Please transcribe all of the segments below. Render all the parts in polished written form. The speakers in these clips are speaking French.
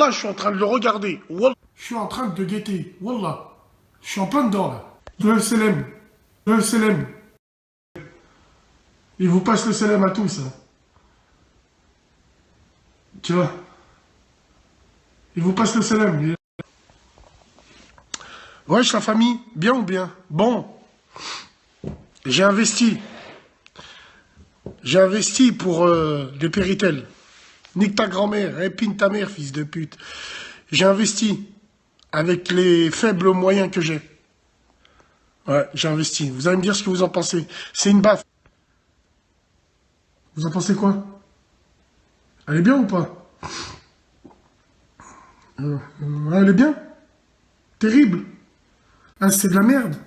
Wallah, je suis en train de le regarder. Wallah. Je suis en train de guetter. Wallah. Je suis en plein dedans, là. Le Selem. Le Selem. Il vous passe le Selem à tous, hein. Tu vois. Il vous passe le Selem. Wesh, la famille. Bien ou bien? Bon. J'ai investi. J'ai investi pour des péritels. Nique ta grand-mère, épine ta mère, fils de pute. J'ai investi avec les faibles moyens que j'ai. Ouais, j'ai investi. Vous allez me dire ce que vous en pensez. C'est une baffe. Vous en pensez quoi? Elle est bien ou pas? Elle est bien? Terrible. Ah, c'est de la merde.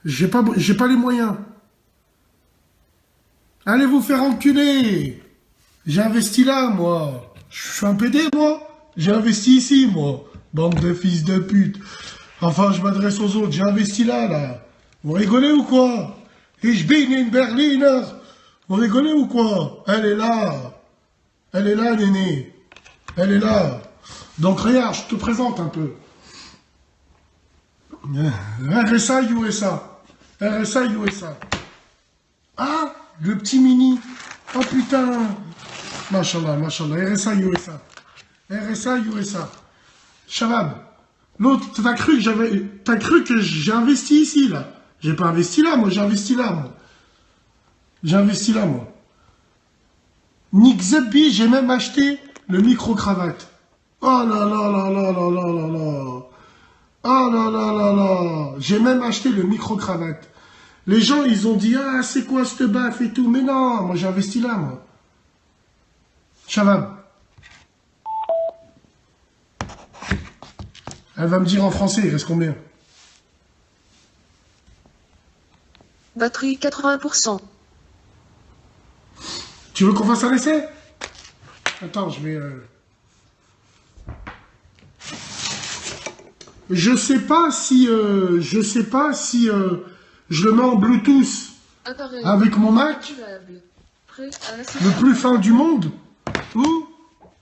J'ai pas les moyens. Allez vous faire enculer. J'ai investi là, moi. Je suis un PD, moi. J'ai investi ici, moi. Bande de fils de pute. Enfin, je m'adresse aux autres. J'ai investi là, là. Vous rigolez ou quoi? Ich bin in Berliner. Vous rigolez ou quoi? Elle est là. Elle est là, néné. Elle est là. Donc, regarde, je te présente un peu. RSA, USA. RSA, USA. Ah, le petit mini. Oh putain. Machallah, machallah. RSA, USA. RSA, USA. Shabab. L'autre, t'as cru que j'ai investi ici, là. J'ai pas investi là, moi, j'ai investi là, moi. J'ai investi là, moi. Nick Zebbi, j'ai même acheté le micro-cravate. Oh là là là là là là là là. Oh là là là là. J'ai même acheté le micro-cravate. Les gens, ils ont dit, ah, c'est quoi cette baffe et tout. Mais non, moi, j'ai investi là, moi. Shabab. Elle va me dire en français, il reste combien? Batterie 80%. Tu veux qu'on fasse un essai? Attends, je vais... Je sais pas si je le mets en Bluetooth avec mon Mac, le plus fin du monde, ou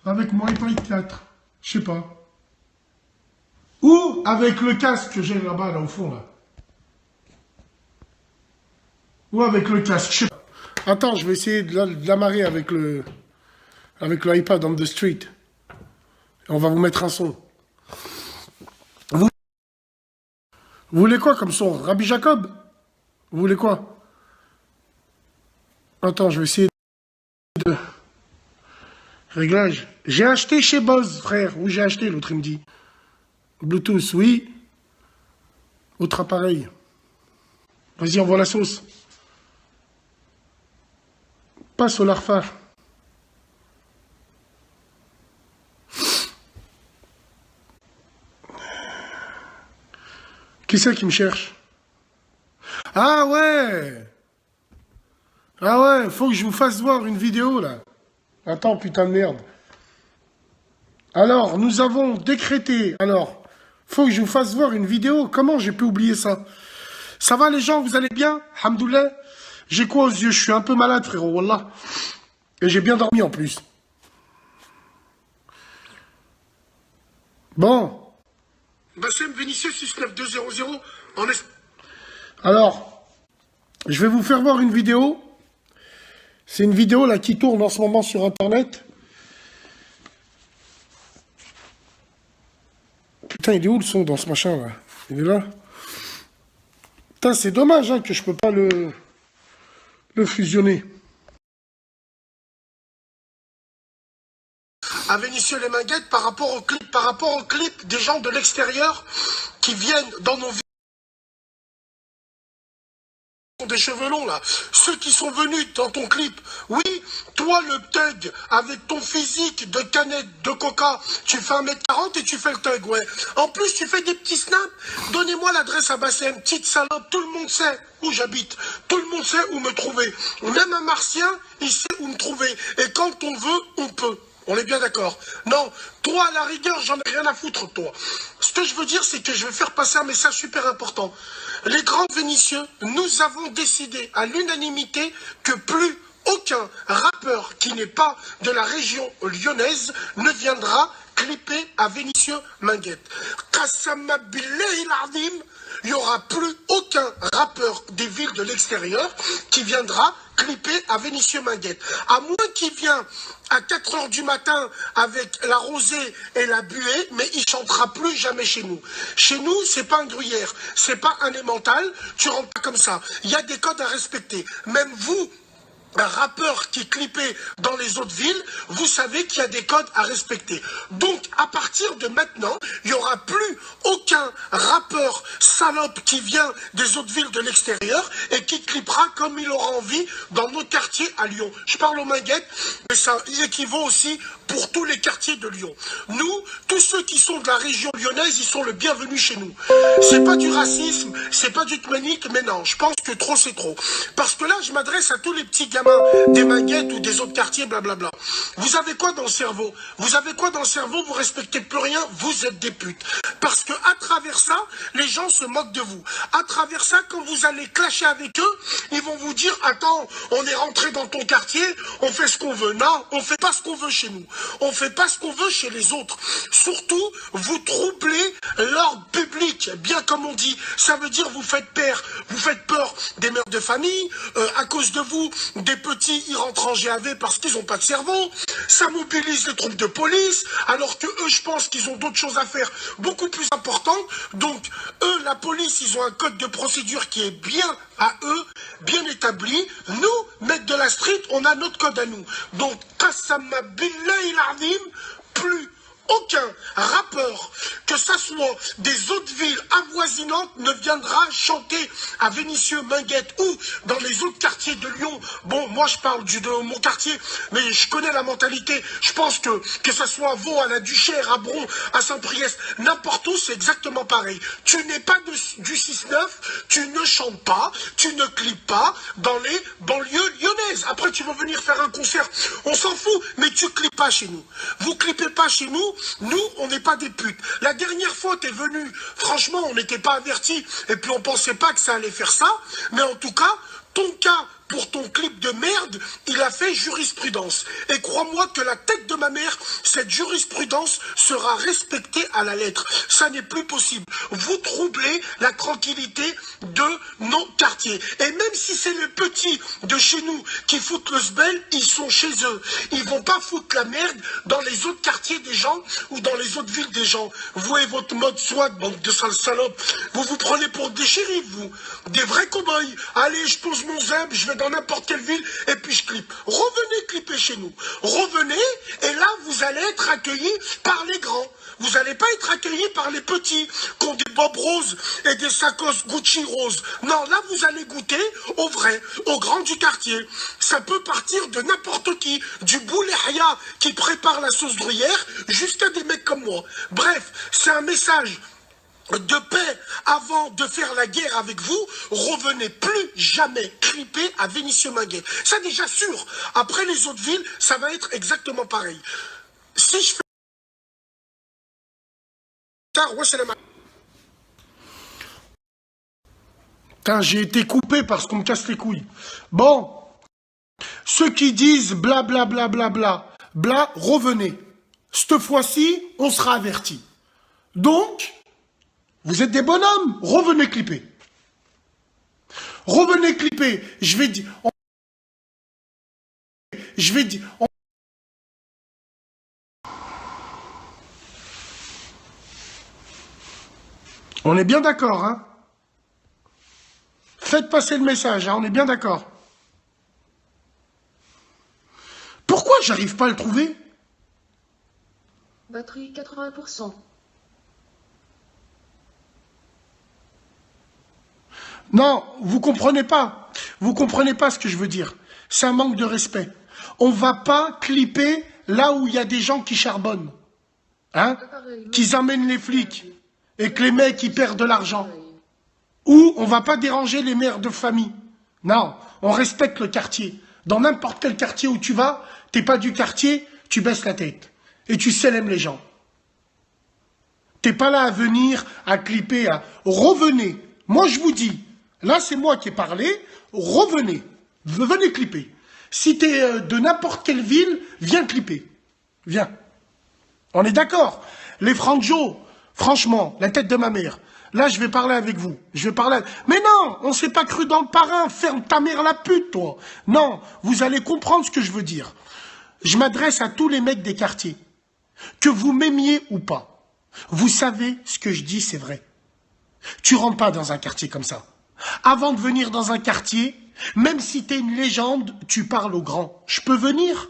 avec mon iPad 4. Je sais pas. Ou avec le casque que j'ai là-bas, là au fond, là. Ou avec le casque, je sais pas. Attends, je vais essayer de l'amarrer avec l'iPad on the street. Et on va vous mettre un son. Vous voulez quoi comme son? Rabbi Jacob? Vous voulez quoi? Attends, je vais essayer de... Réglage. J'ai acheté chez Bose, frère. Où j'ai acheté, l'autre, il me dit. Bluetooth, oui. Autre appareil. Vas-y, envoie la sauce. Passe au larfa. Qui c'est qui me cherche? Ah ouais! Ah ouais, faut que je vous fasse voir une vidéo, là. Attends, putain de merde. Alors, nous avons décrété... Alors, faut que je vous fasse voir une vidéo. Comment j'ai pu oublier ça? Ça va, les gens? Vous allez bien? Alhamdoulilah. J'ai quoi aux yeux? Je suis un peu malade, frérot, wallah. Et j'ai bien dormi, en plus. Bon. Bassem Vénitieux 69200 en est... Alors, je vais vous faire voir une vidéo. C'est une vidéo là qui tourne en ce moment sur Internet. Putain, il est où le son dans ce machin là? Il est là? Putain, c'est dommage hein, que je peux pas le fusionner. À Vénitieux les Minguettes par rapport au clip des gens de l'extérieur qui viennent dans nos villes. Des cheveux longs là, ceux qui sont venus dans ton clip, oui, toi le thug, avec ton physique de canette de coca, tu fais 1m40 et tu fais le thug, ouais. En plus tu fais des petits snaps, donnez-moi l'adresse à Bassem, petite salope, tout le monde sait où j'habite, tout le monde sait où me trouver, même un martien, il sait où me trouver, et quand on veut, on peut. On est bien d'accord? Non, toi à la rigueur, j'en ai rien à foutre, toi. Ce que je veux dire, c'est que je vais faire passer un message super important. Les grands Vénitieux, nous avons décidé à l'unanimité que plus aucun rappeur qui n'est pas de la région lyonnaise ne viendra clipper clipper à Vénitieux Minguette. Qassama billahi l'azim, il n'y aura plus aucun rappeur des villes de l'extérieur qui viendra clipper à Vénitieux Minguette. À moins qu'il vienne à 4 h du matin avec la rosée et la buée, mais il chantera plus jamais chez nous. Chez nous, c'est pas un gruyère, c'est pas un émental, tu rentres pas comme ça. Il y a des codes à respecter. Même vous, un rappeur qui clippait dans les autres villes, vous savez qu'il y a des codes à respecter. Donc, à partir de maintenant, il n'y aura plus aucun rappeur salope qui vient des autres villes de l'extérieur et qui clippera comme il aura envie dans nos quartiers à Lyon. Je parle aux Minguettes, mais ça équivaut aussi pour tous les quartiers de Lyon. Nous, tous ceux qui sont de la région lyonnaise, ils sont le bienvenu chez nous. C'est pas du racisme, c'est pas du tmanique, mais non, je pense que trop c'est trop. Parce que là, je m'adresse à tous les petits gamins des Minguettes ou des autres quartiers, blablabla. Vous avez quoi dans le cerveau? Vous avez quoi dans le cerveau? Vous respectez plus rien, vous êtes des putes. Parce que à travers ça, les gens se moquent de vous. À travers ça, quand vous allez clasher avec eux, ils vont vous dire, attends, on est rentré dans ton quartier, on fait ce qu'on veut. Non, on fait pas ce qu'on veut chez nous. On fait pas ce qu'on veut chez les autres. Surtout, vous troublez l'ordre public, bien comme on dit. Ça veut dire vous faites peur des mères de famille, à cause de vous, des petits, ils rentrent en GAV parce qu'ils n'ont pas de cerveau. Ça mobilise les troupes de police, alors que eux, je pense qu'ils ont d'autres choses à faire beaucoup plus importantes. Donc, eux, la police, ils ont un code de procédure qui est bien à eux, bien établi. Nous, mecs de la street, on a notre code à nous. Donc, Qassama billahi l'azim, plus aucun rappeur, que ça soit des autres villes avoisinantes, ne viendra chanter à Vénitieux Minguette ou dans les autres quartiers de Lyon. Bon, moi je parle de mon quartier, mais je connais la mentalité. Je pense que ça soit à Vaud, à la Duchère, à Bron, à Saint-Priest, n'importe où, c'est exactement pareil. Tu n'es pas du 6-9, tu ne chantes pas, tu ne clips pas dans les banlieues lyonnaises. Après, tu veux venir faire un concert, on s'en fout, mais tu clips pas chez nous. Vous clippez pas chez nous. Nous, on n'est pas des putes. La dernière fois, t'es venu, franchement, on n'était pas avertis, et puis on pensait pas que ça allait faire ça, mais en tout cas, ton cas, pour ton clip de merde, il a fait jurisprudence. Et crois-moi que la tête de ma mère, cette jurisprudence sera respectée à la lettre. Ça n'est plus possible. Vous troublez la tranquillité de nos quartiers. Et même si c'est les petits de chez nous qui foutent le sbel, ils sont chez eux. Ils vont pas foutre la merde dans les autres quartiers des gens ou dans les autres villes des gens. Vous et votre mode swag, bande de sales salopes, vous vous prenez pour des shérifs, vous. Des vrais cow-boys. Allez, je pose mon zeb, je vais dans n'importe quelle ville et puis je clippe. Revenez clipper chez nous. Revenez et là vous allez être accueillis par les grands. Vous n'allez pas être accueillis par les petits qui ont des bobs roses et des sacoches Gucci roses. Non, là vous allez goûter au vrai, au grand du quartier. Ça peut partir de n'importe qui, du bouléhia qui prépare la sauce gruyère jusqu'à des mecs comme moi. Bref, c'est un message de paix avant de faire la guerre avec vous. Revenez plus jamais clipper à Vénitieux Minguette. Ça déjà sûr. Après les autres villes, ça va être exactement pareil. Si je fais Putain, j'ai été coupé parce qu'on me casse les couilles. Bon, ceux qui disent bla bla bla bla bla, bla, revenez. Cette fois-ci, on sera avertis. Donc, vous êtes des bonhommes, revenez clipper. Revenez clipper. Je vais dire... On est bien d'accord, hein? Faites passer le message, hein, on est bien d'accord. Pourquoi j'arrive pas à le trouver? Batterie 80%. Non, vous comprenez pas. Vous comprenez pas ce que je veux dire. C'est un manque de respect. On va pas clipper là où il y a des gens qui charbonnent. Hein? Qu'ils amènent les flics. Et que les mecs, ils perdent de l'argent. Ou on va pas déranger les mères de famille. Non, on respecte le quartier. Dans n'importe quel quartier où tu vas, t'es pas du quartier, tu baisses la tête. Et tu célèbres les gens. T'es pas là à venir, à clipper, à... Revenez. Moi, je vous dis, là, c'est moi qui ai parlé, revenez. Venez clipper. Si t'es de n'importe quelle ville, viens clipper. Viens. On est d'accord? Les Franjo, franchement, la tête de ma mère. Là, je vais parler avec vous. Mais non, on s'est pas cru dans le parrain. Ferme ta mère la pute, toi. Non, vous allez comprendre ce que je veux dire. Je m'adresse à tous les mecs des quartiers. Que vous m'aimiez ou pas. Vous savez, ce que je dis, c'est vrai. Tu rentres pas dans un quartier comme ça. Avant de venir dans un quartier, même si t'es une légende, tu parles au grand. Je peux venir?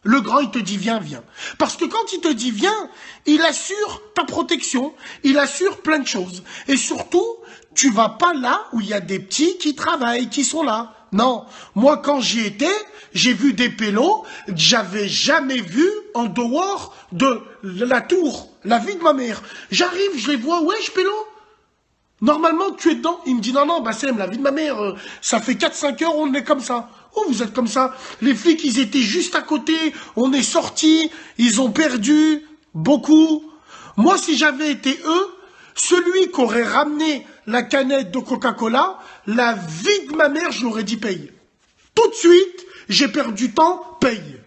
Le grand, il te dit viens, viens. Parce que quand il te dit viens, il assure ta protection, il assure plein de choses. Et surtout, tu vas pas là où il y a des petits qui travaillent, qui sont là. Non, moi quand j'y étais, j'ai vu des pélos que j'avais jamais vus en dehors de la tour, la vie de ma mère. J'arrive, je les vois, wesh pélo. Normalement, tu es dedans. Il me dit, non, Bassem, la vie de ma mère, ça fait 4-5 heures, on est comme ça. Oh, vous êtes comme ça. Les flics, ils étaient juste à côté, on est sortis, ils ont perdu beaucoup. Moi, si j'avais été eux, celui qui aurait ramené la canette de Coca-Cola, la vie de ma mère, je l'aurais dit paye. Tout de suite, j'ai perdu du temps, paye.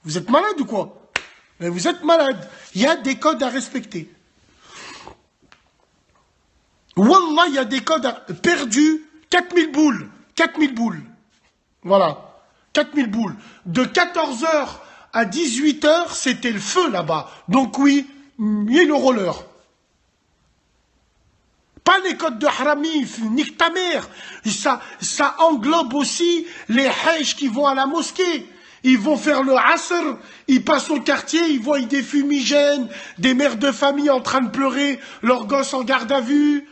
Vous êtes malade ou quoi? Mais vous êtes malade. Il y a des codes à respecter. Wallah, il y a des codes perdus, 4000 boules. 4000 boules. Voilà. 4000 boules. De 14 h à 18 h, c'était le feu là-bas. Donc oui, il y a le roller. Pas les codes de Harami, nique ta mère. Ça englobe aussi les hajj qui vont à la mosquée. Ils vont faire le asr, ils passent au quartier, ils voient des fumigènes, des mères de famille en train de pleurer, leurs gosses en garde à vue.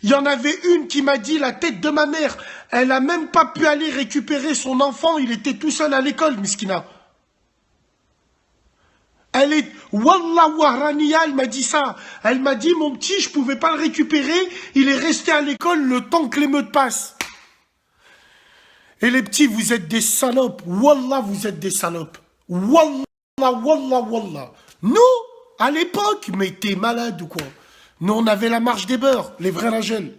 Il y en avait une qui m'a dit, la tête de ma mère, elle n'a même pas pu aller récupérer son enfant, il était tout seul à l'école, Miskina. Elle est, Wallah Wahrania, elle m'a dit ça. Elle m'a dit, mon petit, je pouvais pas le récupérer, il est resté à l'école le temps que l'émeute passe. Et les petits, vous êtes des salopes. Wallah, vous êtes des salopes. Wallah, wallah. Nous, à l'époque, mais t'es malade ou quoi? Nous, on avait la marche des beurs, les vrais Ragel.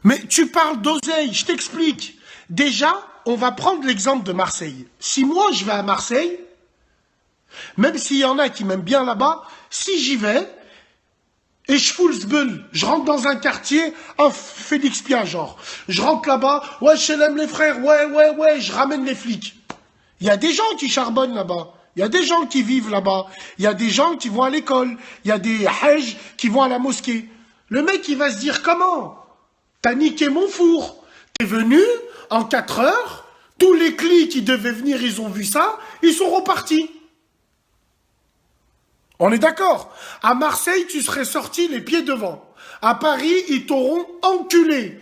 Mais tu parles d'oseille, je t'explique. Déjà, on va prendre l'exemple de Marseille. Si moi, je vais à Marseille, même s'il y en a qui m'aiment bien là-bas, si j'y vais, et je fous le zbeul, je rentre dans un quartier, un Félix Pia, genre. Je rentre là-bas, ouais, je l'aime les frères, ouais, je ramène les flics. Il y a des gens qui charbonnent là-bas. Il y a des gens qui vivent là-bas. Il y a des gens qui vont à l'école. Il y a des hajj qui vont à la mosquée. Le mec, il va se dire, comment? T'as niqué mon four. T'es venu, en 4 heures, tous les clics qui devaient venir, ils ont vu ça, ils sont repartis. On est d'accord? À Marseille, tu serais sorti les pieds devant. À Paris, ils t'auront enculé.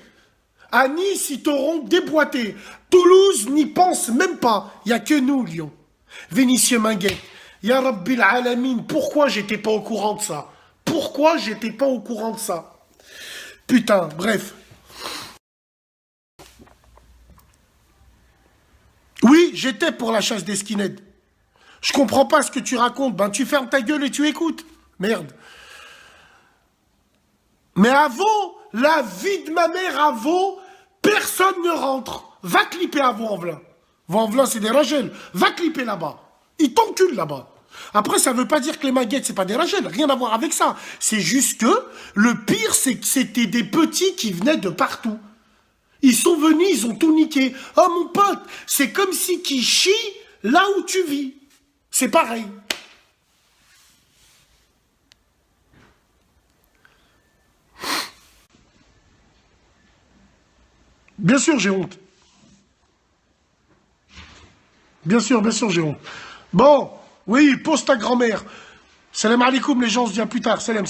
À Nice, ils t'auront déboîté. Toulouse n'y pense même pas. Il n'y a que nous, Lyon. Vénitieux Minguet. Ya Rabbil Alamin, pourquoi j'étais pas au courant de ça? Pourquoi j'étais pas au courant de ça? Putain, bref. Oui, j'étais pour la chasse des skinheads. Je comprends pas ce que tu racontes. Ben, tu fermes ta gueule et tu écoutes. Merde. Mais à Vaux, la vie de ma mère à Vaux, personne ne rentre. Va clipper à Vaux-en-Velin. Vaux-en-Velin, c'est des Ragel. Va clipper là-bas. Ils t'enculent là-bas. Après, ça veut pas dire que les maguettes, c'est pas des Ragel. Rien à voir avec ça. C'est juste que le pire, c'est que c'était des petits qui venaient de partout. Ils sont venus, ils ont tout niqué. Oh mon pote, c'est comme si qui chient là où tu vis. C'est pareil. Bien sûr, j'ai honte. Bien sûr, j'ai honte. Bon, oui, pose ta grand-mère. Salam alaikum, les gens, on se dit à plus tard. Salam.